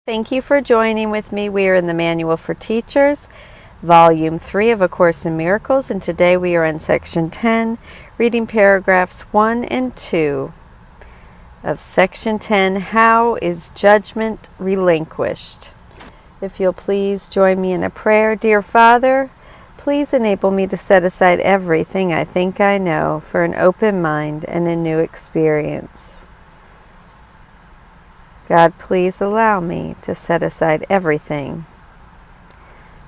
Thank you for joining with me. We are in the Manual for Teachers, Volume 3 of A Course in Miracles, and today we are in Section 10, reading paragraphs 1 and 2 of Section 10, How is Judgment Relinquished? If you'll please join me in a prayer. Dear Father, please enable me to set aside everything I think I know for an open mind and a new experience. God, please allow me to set aside everything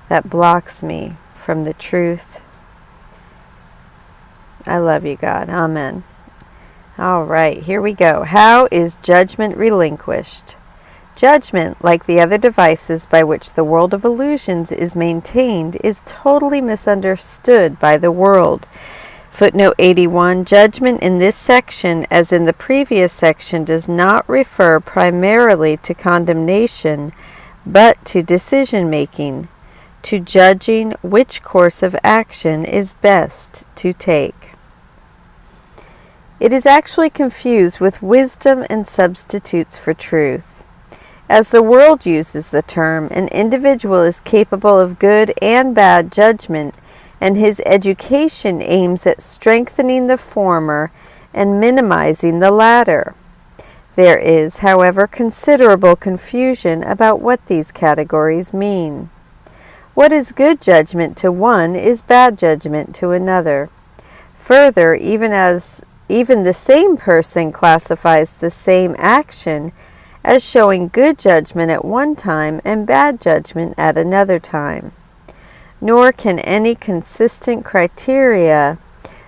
that blocks me from the truth. I love you, God. Amen. All right, here we go. How is judgment relinquished? Judgment, like the other devices by which the world of illusions is maintained, is totally misunderstood by the world. Footnote 81, judgment in this section, as in the previous section, does not refer primarily to condemnation, but to decision-making, to judging which course of action is best to take. It is actually confused with wisdom and substitutes for truth. As the world uses the term, an individual is capable of good and bad judgment, and his education aims at strengthening the former and minimizing the latter. There is, however, considerable confusion about what these categories mean. What is good judgment to one is bad judgment to another. Further, even the same person classifies the same action as showing good judgment at one time and bad judgment at another time. Nor can any consistent criteria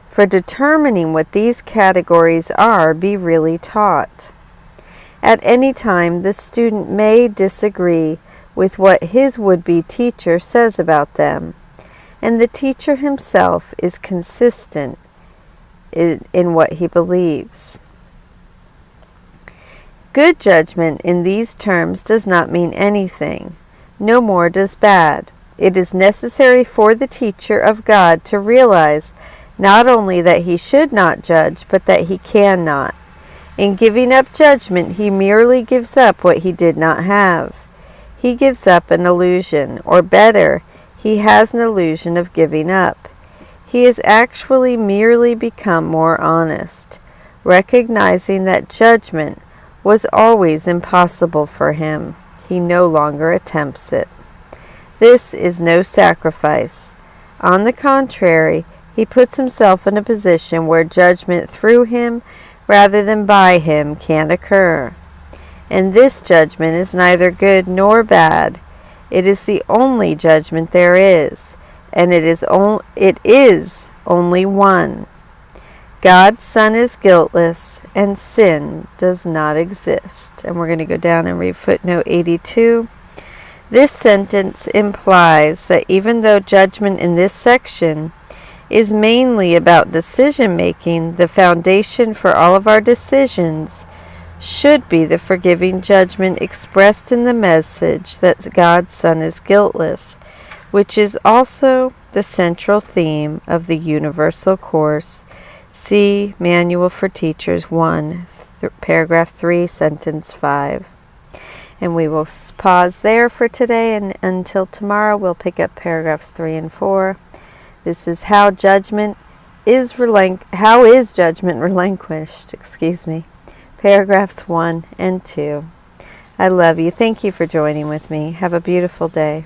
for determining what these categories are be really taught. At any time, the student may disagree with what his would-be teacher says about them, and the teacher himself is consistent in what he believes. Good judgment in these terms does not mean anything. No more does bad. It is necessary for the teacher of God to realize not only that he should not judge, but that he cannot. In giving up judgment, he merely gives up what he did not have. He gives up an illusion, or better, he has an illusion of giving up. He has actually merely become more honest, recognizing that judgment was always impossible for him. He no longer attempts it. This is no sacrifice. On the contrary, he puts himself in a position where judgment through him rather than by him can occur. And this judgment is neither good nor bad. It is the only judgment there is, and it is only one. God's Son is guiltless, and sin does not exist. And we're going to go down and read footnote 82. This sentence implies that even though judgment in this section is mainly about decision-making, the foundation for all of our decisions should be the forgiving judgment expressed in the message that God's Son is guiltless, which is also the central theme of the Universal Course. See Manual for Teachers 1, paragraph 3, sentence 5. And we will pause there for today, and until tomorrow we'll pick up paragraphs 3 and 4. This is how is judgment relinquished, paragraphs 1 and 2. I love you. Thank you for joining with me. Have a beautiful day.